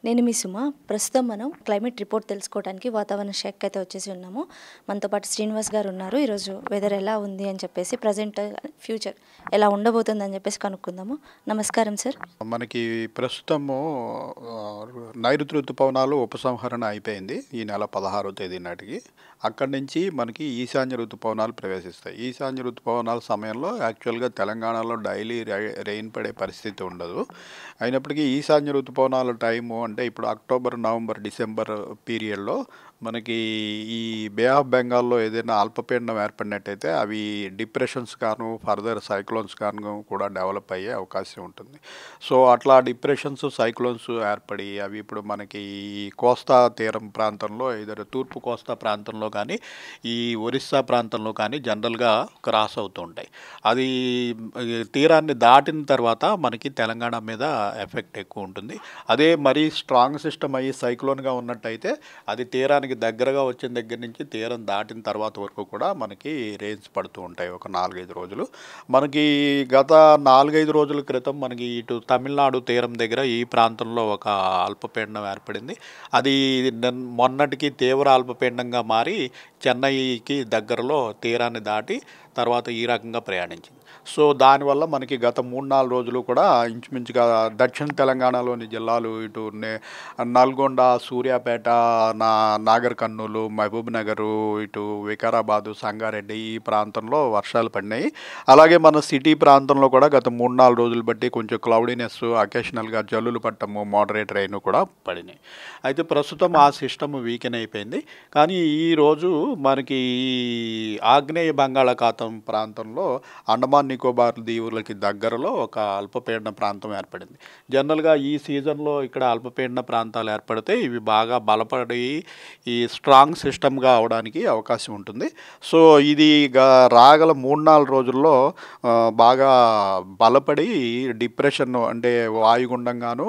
నేను మీ సుమ. ప్రస్తుతం మనం క్లైమేట్ రిపోర్ట్ తెలుసుకోవడానికి వాతావరణ శాఖకి అయితే వచ్చేసి ఉన్నాము. మనతో పాటు శ్రీనివాస్ గారు ఉన్నారు. ఈరోజు వెదర్ ఎలా ఉంది అని చెప్పేసి, ప్రజెంట్ ఫ్యూచర్ ఎలా ఉండబోతుంది అని చెప్పేసి కనుక్కుందాము. నమస్కారం సార్. మనకి ప్రస్తుతము నైరుతి ఋతుపవనాలు ఉపసంహరణ అయిపోయింది ఈ నెల 16వ తేదీ నాటికి. అక్కడి నుంచి మనకి ఈశాన్య ఋతుపవనాలు ప్రవేశిస్తాయి. ఈశాన్య ఋతుపవనాల సమయంలో యాక్చువల్గా తెలంగాణలో డైలీ రెయిన్ పడే పరిస్థితి ఉండదు. అయినప్పటికీ ఈశాన్య ఋతుపవనాల టైము అంటే ఇప్పుడు అక్టోబర్, నవంబర్, డిసెంబర్ పీరియడ్లో మనకి ఈ బే ఆఫ్ బెంగాల్లో ఏదైనా అల్పపీడనం ఏర్పడినట్టయితే అవి డిప్రెషన్స్ గాను ఫర్దర్ సైక్లోన్స్ గాను కూడా డెవలప్ అయ్యే అవకాశం ఉంటుంది. సో అట్లా డిప్రెషన్స్, సైక్లోన్స్ ఏర్పడి అవి ఇప్పుడు మనకి ఈ కోస్తా తీరం ప్రాంతంలో, ఏదైనా తూర్పు కోస్తా ప్రాంతంలో కానీ ఈ ఒరిస్సా ప్రాంతంలో కానీ జనరల్గా క్రాస్ అవుతూ ఉంటాయి. అది తీరాన్ని దాటిన తర్వాత మనకి తెలంగాణ మీద ఎఫెక్ట్ ఎక్కువ ఉంటుంది. అదే మరీ స్ట్రాంగ్ సిస్టమ్ అయ్యి సైక్లోన్గా ఉన్నట్టయితే అది తీరానికి దగ్గరగా వచ్చిన దగ్గర నుంచి తీరం దాటిన తర్వాత వరకు కూడా మనకి రెయిన్స్ పడుతూ ఉంటాయి ఒక 4-5 రోజులు. మనకి గత 4-5 రోజుల క్రితం మనకి ఇటు తమిళనాడు తీరం దగ్గర ఈ ప్రాంతంలో ఒక అల్పపీడనం ఏర్పడింది. అది మొన్నటికి తీవ్ర అల్పపీడనంగా మారి చెన్నైకి దగ్గరలో తీరాన్ని దాటి తర్వాత ఈ రకంగా ప్రయాణించింది. సో దానివల్ల మనకి గత 3-4 రోజులు కూడా ఇంచుమించుగా దక్షిణ తెలంగాణలోని జిల్లాలు ఇటు నల్గొండ, సూర్యాపేట, నాగర్ కర్నూలు, మహబూబ్ నగరు, ఇటు వికారాబాదు, సంగారెడ్డి ఈ ప్రాంతంలో వర్షాలు పడినాయి. అలాగే మన సిటీ ప్రాంతంలో కూడా గత 3-4 రోజులు బట్టి కొంచెం క్లౌడీనెస్, అకేషనల్గా జల్లులు పట్టము, మోడరేట్ రెయిన్ కూడా పడినాయి. అయితే ప్రస్తుతం ఆ సిస్టమ్ వీకెన్ అయిపోయింది. కానీ ఈరోజు మనకి ఆగ్నేయ బంగాళాఖాతం ప్రాంతంలో అండమాన్ నికోబార్ దీవులకి దగ్గరలో ఒక అల్పపీడన ప్రాంతం ఏర్పడింది. జనరల్గా ఈ సీజన్లో ఇక్కడ అల్పపీడన ప్రాంతాలు ఏర్పడితే ఇవి బాగా బలపడి ఈ స్ట్రాంగ్ సిస్టమ్గా అవడానికి అవకాశం ఉంటుంది. సో ఇది రాగల 3-4 రోజుల్లో బాగా బలపడి డిప్రెషన్ అంటే వాయుగుండంగాను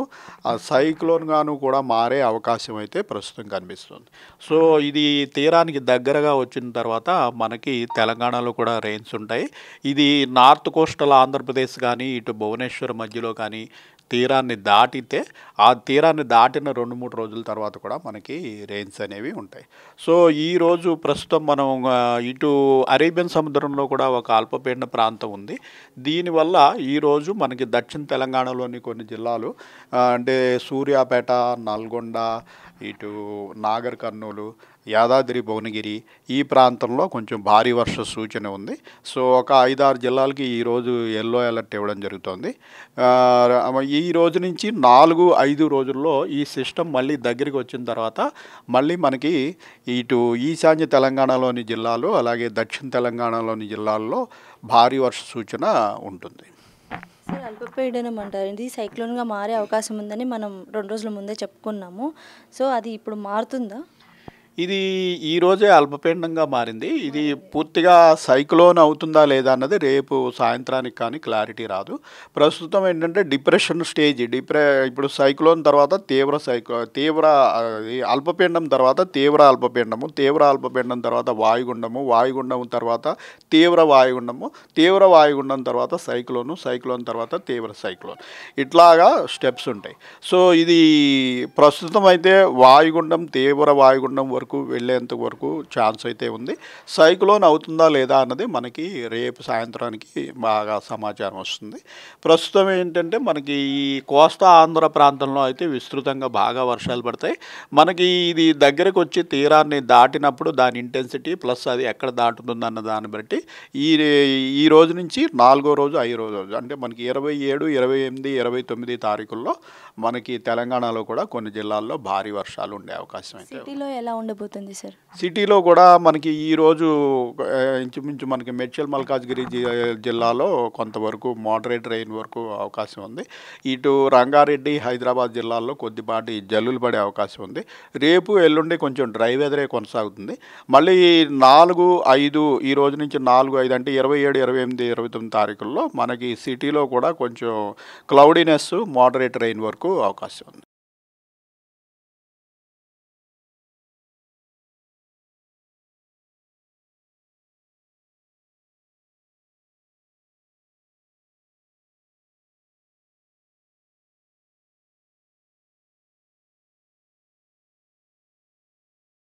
సైక్లోన్గాను కూడా మారే అవకాశం అయితే ప్రస్తుతం కనిపిస్తుంది. సో ఇది తీరానికి దగ్గరగా వచ్చిన తర్వాత మనకి తెలంగాణలో కూడా రెయిన్స్ ఉంటాయి. ఇది నార్త్ కోస్టల్ ఆంధ్రప్రదేశ్ కానీ ఇటు భువనేశ్వర్ మధ్యలో కానీ తీరాన్ని దాటితే ఆ తీరాన్ని దాటిన 2-3 రోజుల తర్వాత కూడా మనకి రెయిన్స్ అనేవి ఉంటాయి. సో ఈరోజు ప్రస్తుతం మనం ఇటు అరేబియన్ సముద్రంలో కూడా ఒక అల్పపీడన ప్రాంతం ఉంది. దీనివల్ల ఈరోజు మనకి దక్షిణ తెలంగాణలోని కొన్ని జిల్లాలు అంటే సూర్యాపేట, నల్గొండ, ఇటు నాగర్ కర్నూలు, యాదాద్రి భువనగిరి ఈ ప్రాంతంలో కొంచెం భారీ వర్ష సూచన ఉంది. సో ఒక 5-6 జిల్లాలకి ఈరోజు ఎల్లో అలర్ట్ ఇవ్వడం జరుగుతుంది. ఈ రోజు నుంచి 4-5 రోజుల్లో ఈ సిస్టమ్ మళ్ళీ దగ్గరికి వచ్చిన తర్వాత మళ్ళీ మనకి ఇటు ఈశాన్య తెలంగాణలోని జిల్లాలు అలాగే దక్షిణ తెలంగాణలోని జిల్లాల్లో భారీ వర్ష సూచన ఉంటుంది. సార్, అల్పపీడనం అంటారు, ఇది సైక్లోన్గా మారే అవకాశం ఉందని మనం 2 రోజుల ముందే చెప్పుకున్నాము. సో అది ఇప్పుడు మారుతుందా? ఇది ఈరోజే అల్పపీడనంగా మారింది. ఇది పూర్తిగా సైక్లోన్ అవుతుందా లేదా అన్నది రేపు సాయంత్రానికి కానీ క్లారిటీ రాదు. ప్రస్తుతం ఏంటంటే డిప్రెషన్ స్టేజ్. ఇప్పుడు సైక్లోన్ తర్వాత తీవ్ర అల్పపీడనం తర్వాత తీవ్ర అల్పపీడనం తర్వాత వాయుగుండము తర్వాత తీవ్ర వాయుగుండం తర్వాత సైక్లోన్ తర్వాత తీవ్ర సైక్లోన్, ఇట్లాగా స్టెప్స్ ఉంటాయి. సో ఇది ప్రస్తుతం అయితే తీవ్ర వాయుగుండం వరకు వెళ్ళేంత వరకు ఛాన్స్ అయితే ఉంది. సైక్లోన్ అవుతుందా లేదా అన్నది మనకి రేపు సాయంత్రానికి బాగా సమాచారం వస్తుంది. ప్రస్తుతం ఏంటంటే మనకి ఈ కోస్తా ఆంధ్ర ప్రాంతంలో అయితే విస్తృతంగా బాగా వర్షాలు పడతాయి. మనకి ఇది దగ్గరకు వచ్చి తీరాన్ని దాటినప్పుడు దాని ఇంటెన్సిటీ ప్లస్ అది ఎక్కడ దాటుతుంది అన్న దాన్ని బట్టి ఈ రోజు నుంచి 4వ రోజు 5వ రోజు అంటే మనకి 27, 28, 29 తారీఖుల్లో మనకి తెలంగాణలో కూడా కొన్ని జిల్లాల్లో భారీ వర్షాలు ఉండే అవకాశం అయితే. సిటీలో ఎలా ఉండబోతుంది సార్? సిటీలో కూడా మనకి ఈరోజు ఇంచుమించు మనకి మేడ్చల్ మల్కాజ్గిరి జిల్లాలో కొంతవరకు మోడరేట్ రెయిన్ వరకు అవకాశం ఉంది. ఇటు రంగారెడ్డి, హైదరాబాద్ జిల్లాల్లో కొద్దిపాటి జల్లులు పడే అవకాశం ఉంది. రేపు ఎల్లుండి కొంచెం డ్రై వెదరే కొనసాగుతుంది. మళ్ళీ 4-5 ఈ రోజు నుంచి 4-5 అంటే 27, 28, 29 తారీఖుల్లో మనకి సిటీలో కూడా కొంచెం క్లౌడీనెస్, మోడరేట్ రెయిన్ వరకు అవకాశం ఉంది.